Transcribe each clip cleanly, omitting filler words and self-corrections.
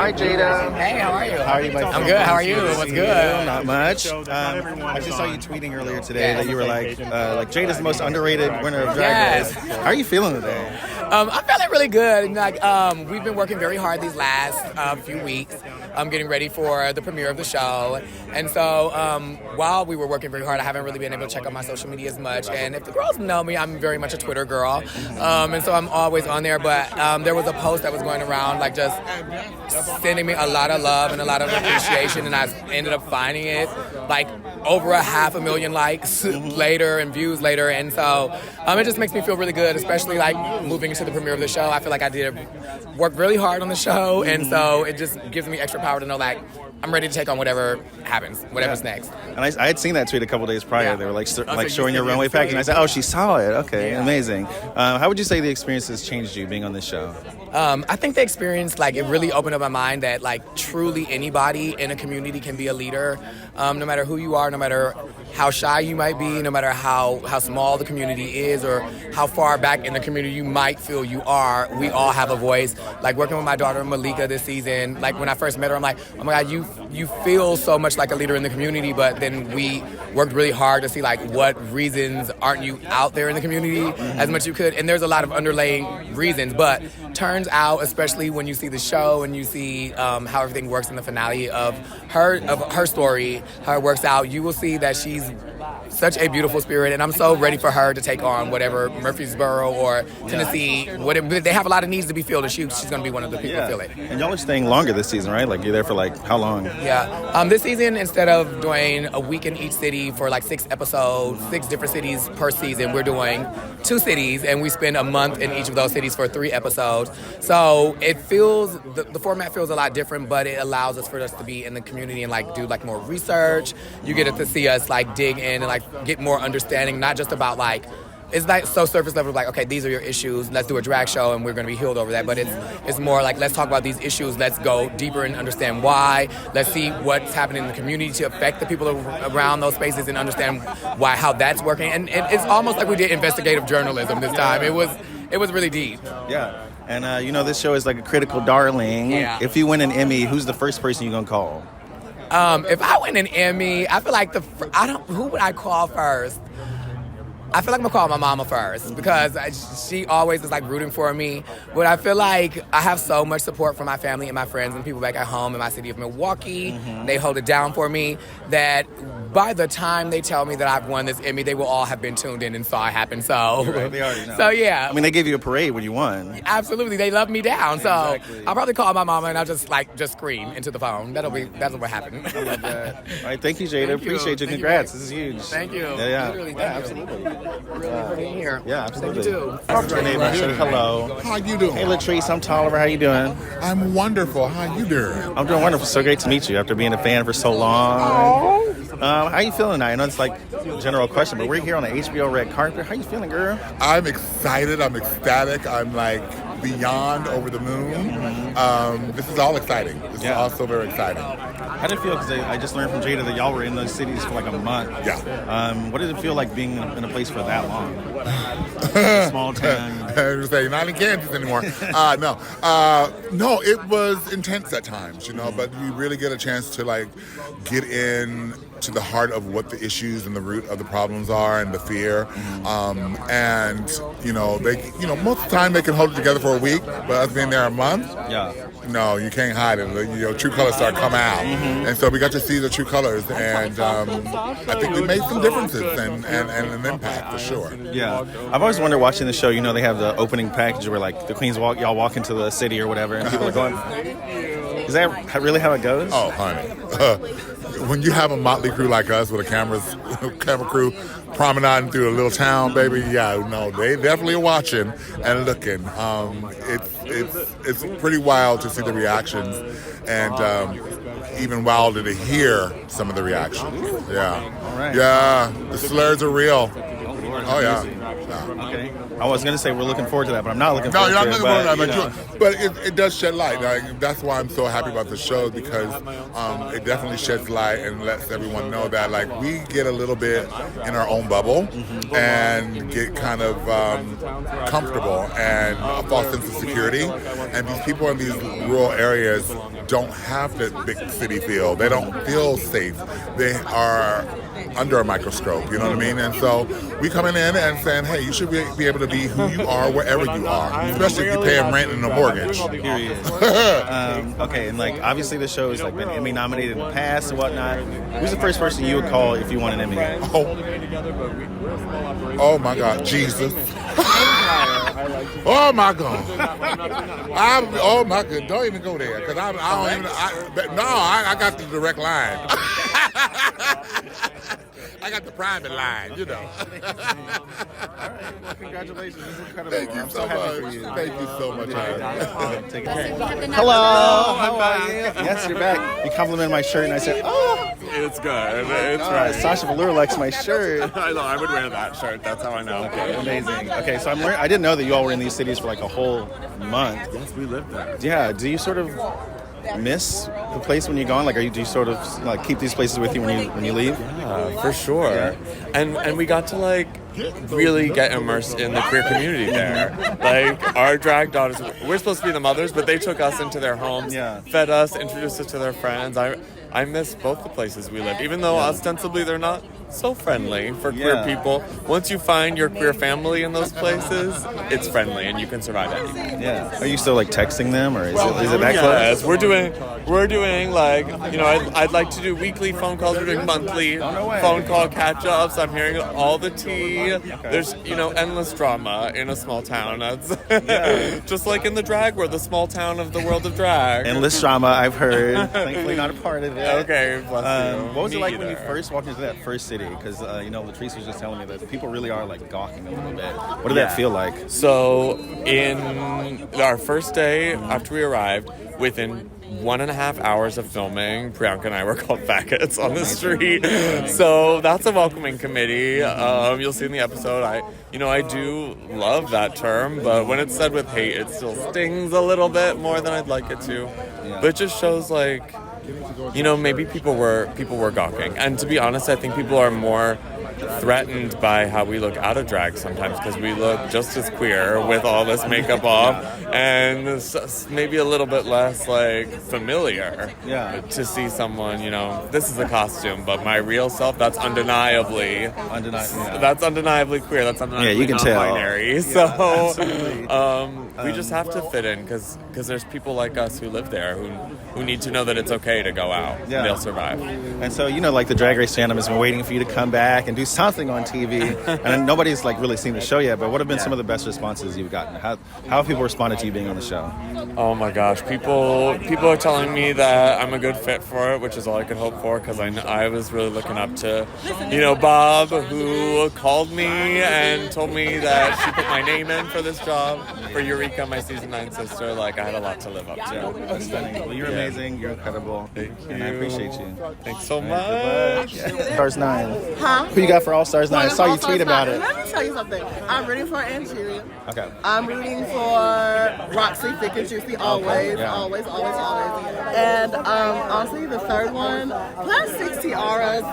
Hi, Jaida. Hey, how are you? How are you, my friend? I'm good. How are you? What's good? Not much. I just saw you tweeting earlier today that you were like Jada's the most underrated winner of Drag Race. How are you feeling today? I'm feeling really good. We've been working very hard these last few weeks. I'm getting ready for the premiere of the show. And so while we were working very hard, I haven't really been able to check out my social media as much. And if the girls know me, I'm very much a Twitter girl. And so I'm always on there. But there was a post that was going around, like just sending me a lot of love and a lot of appreciation. And I ended up finding it like over 500,000 likes later and views later. And so it just makes me feel really good, especially like moving into the premiere of the show. I feel like I did work really hard on the show. And so it just gives me extra power to know like I'm ready to take on whatever happens, whatever's next. And I had seen that tweet a couple days prior. Yeah. They were like showing your runway package. And I said, oh, she saw it. Okay, amazing. How would you say the experience has changed you being on this show? I think the experience, like, it really opened up my mind that, like, truly anybody in a community can be a leader, no matter who you are, no matter how shy you might be, no matter how small the community is or how far back in the community you might feel you are, we all have a voice. Like, working with my daughter Malika this season, like, when I first met her, I'm like, oh my God, you feel so much like a leader in the community, but then we worked really hard to see, like, what reasons aren't you out there in the community as much as you could, and there's a lot of underlying reasons, but turns out, especially when you see the show and you see how everything works in the finale of her story, how it works out, you will see that she's such a beautiful spirit, and I'm so ready for her to take on whatever Murfreesboro or Tennessee, whatever. They have a lot of needs to be filled, and she's going to be one of the people to fill it. And y'all are staying longer this season, right? Like, you're there for, like, how long? Yeah. This season, instead of doing a week in each city for, like, 6 episodes, 6 different cities per season, we're doing 2 cities, and we spend a month in each of those cities for 3 episodes. So it feels, the format feels a lot different, but it allows us to be in the community and, like, do, like, more research. You get to see us, like, dig in and, like, get more understanding, not just about, like, it's like so surface level, like, okay, these are your issues, let's do a drag show and we're going to be healed over that, but it's more like, let's talk about these issues, let's go deeper and understand why, let's see what's happening in the community to affect the people around those spaces and understand how that's working, and it's almost like we did investigative journalism this time. It was really deep. Yeah. And this show is like a critical darling. Yeah. If you win an Emmy, who's the first person you're going to call? If I win an Emmy, I feel like who would I call first? I feel like I'm going to call my mama first because she always is, like, rooting for me. But I feel like I have so much support from my family and my friends and people back at home in my city of Milwaukee. Mm-hmm. They hold it down for me that by the time they tell me that I've won this Emmy, they will all have been tuned in and saw it happen. So, right, they already know. So, yeah. I mean, they gave you a parade when you won. Absolutely. They love me down. So exactly. I'll probably call my mama and I'll just scream into the phone. That's what happened. I love that. All right. Thank you, Jaida. Appreciate you. Congrats. This is huge. Thank you. Yeah. Literally, absolutely. Really being here. Yeah, absolutely. Thank you, too. What's your name? Hello. How you doing? Hey, Latrice. I'm Tolliver. How you doing? I'm wonderful. How you doing? I'm doing wonderful. So great to meet you after being a fan for so long. How you feeling tonight? I know it's like a general question, but we're here on the HBO red carpet. How you feeling, girl? I'm excited. I'm ecstatic. I'm like beyond over the moon. This is all exciting. This is also very exciting. How did it feel? Because I just learned from Jaida that y'all were in those cities for like a month. Yeah. What did it feel like being in a place for that long? Small town. I was saying, not in Kansas anymore. No, it was intense at times, but you really get a chance to like get in to the heart of what the issues and the root of the problems are and the fear. And they, most of the time they can hold it together for a week, but us being there a month, no, you can't hide it. True colors start coming out. And so we got to see the true colors, and I think we made some differences and an impact for sure. Yeah. I've always wondered watching the show, they have the opening package where like the queens y'all walk into the city or whatever and people are going, is that really how it goes? Oh, honey. When you have a motley crew like us with a camera crew promenading through a little town, baby, they definitely are watching and looking. It's pretty wild to see the reactions, and even wilder to hear some of the reactions. Yeah. All right. Yeah, the slurs are real. Oh, yeah. Okay. I was going to say we're looking forward to that, but I'm not looking forward to it. No, you're not looking forward to that, but it does shed light. That's why I'm so happy about the show, because it definitely sheds light and lets everyone know that, like, we get a little bit in our own bubble and get kind of comfortable and a false sense of security. And these people in these rural areas don't have the big city feel. They don't feel safe. They are under a microscope, you know what I mean? And so we coming in and saying, hey, you should be able to be who you are wherever you are, especially if you're paying rent and a mortgage. Period. Okay, and like obviously the show has like been Emmy nominated in the past and whatnot. Who's the first person you would call if you won an Emmy? Oh my God, Jesus. Oh my God. Oh my God, don't even go there, because I got the direct line. I got the private line, you know. All right, well, congratulations. This is incredible. Thank you so much. Thank you so much. Take care. Hello, how are you? Yes, you're back. You complimented my shirt, and I said, oh. It's good. It's right. Sasha Velour likes my shirt. I know. I would wear that shirt. That's how I know. Okay, amazing. Okay, so I didn't know that you all were in these cities for like a whole month. Yes, we lived there. Yeah. Do you sort of miss the place when you're gone? Like, do you sort of like keep these places with you when you leave? Yeah, for sure. Yeah. And we got to like really get immersed in the queer community there. Like our drag daughters, we're supposed to be the mothers, but they took us into their homes, fed us, introduced us to their friends. I miss both the places we lived, even though ostensibly they're not so friendly for queer people. Once you find your queer family in those places, it's friendly and you can survive anything. Yeah. Are you still like texting them, or is it that close? Yes, we're doing like, you know, I'd like to do weekly phone calls. We're doing monthly phone call catch-ups. I'm hearing all the tea. Okay. There's, you know, endless drama in a small town. That's just like in the drag world, the small town of the world of drag. Endless drama, I've heard. Thankfully not a part of it. Okay, bless you. What was it like when you first walked into that first city? Because, you know, Latrice was just telling me that people really are like gawking a little bit. What did that feel like? So in our first day after we arrived, within 1.5 hours of filming, Priyanka and I were called faggots on the street. So that's a welcoming committee. You'll see in the episode, I do love that term, but when it's said with hate, it still stings a little bit more than I'd like it to. But it just shows like, you know, maybe people were gawking. And to be honest, I think people are more threatened by how we look out of drag sometimes, because we look just as queer with all this makeup off, and it's maybe a little bit less like familiar to see someone, you know, this is a costume, but my real self, that's undeniably queer, that's undeniably you can non-binary. Tell. So we just have to fit in, because there's people like us who live there who need to know that it's okay to go out and they'll survive. And so, you know, like the Drag Race fandom has been waiting for you to come back and do something on TV, and nobody's like really seen the show yet, but what have been some of the best responses you've gotten? How have people responded to you being on the show? Oh my gosh, people are telling me that I'm a good fit for it, which is all I could hope for, because I was really looking up to, you know, Bob, who called me and told me that she put my name in for this job for Eureka, my season 9 sister. Like, I had a lot to live up to. That's stunning. Well, you're amazing. You're incredible. Thank you. And I appreciate you. Thanks so much. Stars 9. Huh? Who you got for All Stars 9? I saw you tweet about it. Let me tell you something. I'm rooting for Angeria. Okay. I'm rooting for Roxy, Thick and Juicy, always. And honestly, the third one, Plastic Tiara's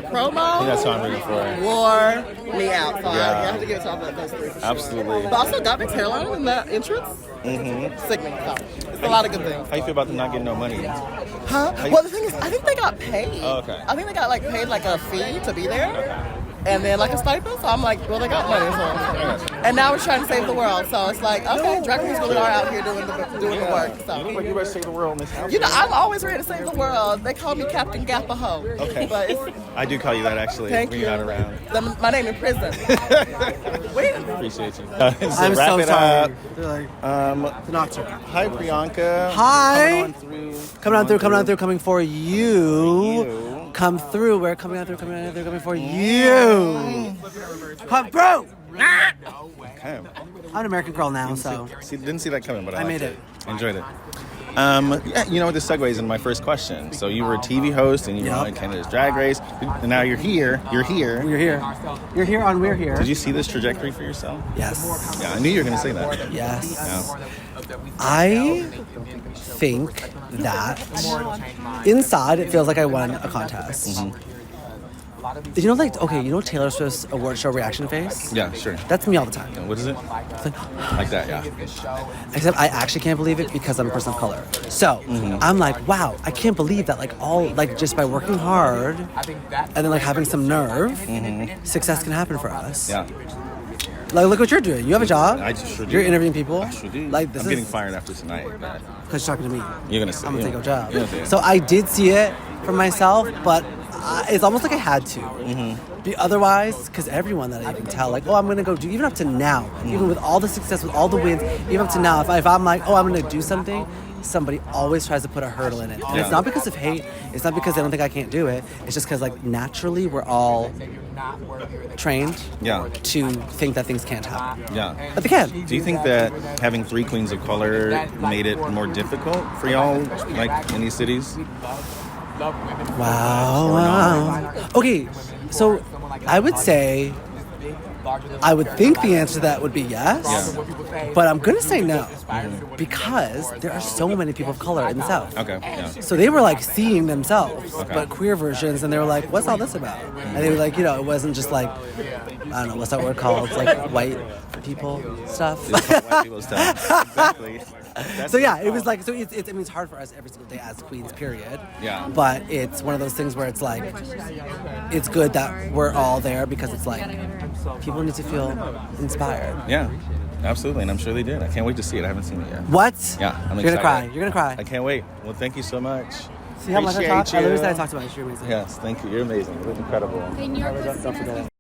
promo. That's what I'm rooting for. Wore me out. So I have to give it to all those three for sure. Absolutely. But also got me hairline in that entrance. Sickening. So it's a lot of good things. How you feel about them not getting no money? Huh? Well, the thing is, I think they got paid. Oh, okay. I think they got paid a fee to be there. Okay. And then a stipend, so I'm like, well, they got money, so. And now we're trying to save the world, so it's like, okay, drag queens really are out here doing the work. So. You look like you better save the world in this house. You know, I'm always ready to save the world. They call me Captain Gapaho. Okay. But I do call you that, actually. Thank when you. You're not around. My name in prison. Appreciate you. I'm so tired. They're like, Hi, Priyanka. Hi. Coming for you. Come through. We're coming for you. Come through. Okay. I'm an American girl now, so. Didn't see that coming, but I made it. Enjoyed it. You know, this segues into my first question. So you were a TV host, and you were in Canada's Drag Race, and now you're here. We're here. You're here on We're Here. Did you see this trajectory for yourself? Yes. Yeah, I knew you were going to say that. Yes. Yeah. I think that inside it feels like I won a contest. You know, like, okay, you know Taylor Swift's award show reaction face? Yeah, sure. That's me all the time. What is it? It's like, Like that, yeah. except I actually can't believe it because I'm a person of color. So I'm like, wow, I can't believe that, like, all, like, just by working hard and then, like, having some nerve, success can happen for us. Yeah. Like, look what you're doing. You have a job. I just sure do. You're interviewing people. I sure do. Like, this I'm is getting fired after tonight. But because you're talking to me. you're gonna say I'm gonna take a job. You're gonna say it. So I did see it for myself, but it's almost like I had to. Be otherwise, because everyone that I can tell, like, oh, I'm gonna go do, even up to now, even with all the success, with all the wins, even up to now, if I'm like, oh, I'm gonna do something, somebody always tries to put a hurdle in it. And it's not because of hate, it's not because they don't think I can't do it, it's just because, like, naturally we're all trained to think that things can't happen. Yeah. But they can. Do you think that having 3 queens of color made it more difficult for y'all, like, in these cities? Wow. Okay, so I would say, I would think the answer to that would be yes, but I'm gonna say no because there are so many people of color in the South. Okay, yeah. So they were like seeing themselves, but queer versions, and they were like, what's all this about? And they were like, you know, it wasn't just like, I don't know, what's that word called? It's like white people stuff. White people stuff. Exactly. So yeah, it was like, so it's I mean, it's hard for us every single day as queens, period. Yeah. But it's one of those things where it's like, it's good that we're all there because it's like, people need to feel inspired. Yeah, absolutely, and I'm sure they did. I can't wait to see it. I haven't seen it yet. What? Yeah, I'm You're excited. gonna cry. You're gonna cry. I can't wait. Well, thank you so much. See how much I Appreciate talked? I literally you. said I talked about you. You're amazing. Yes, thank you. You're amazing. You're incredible. Don't forget it.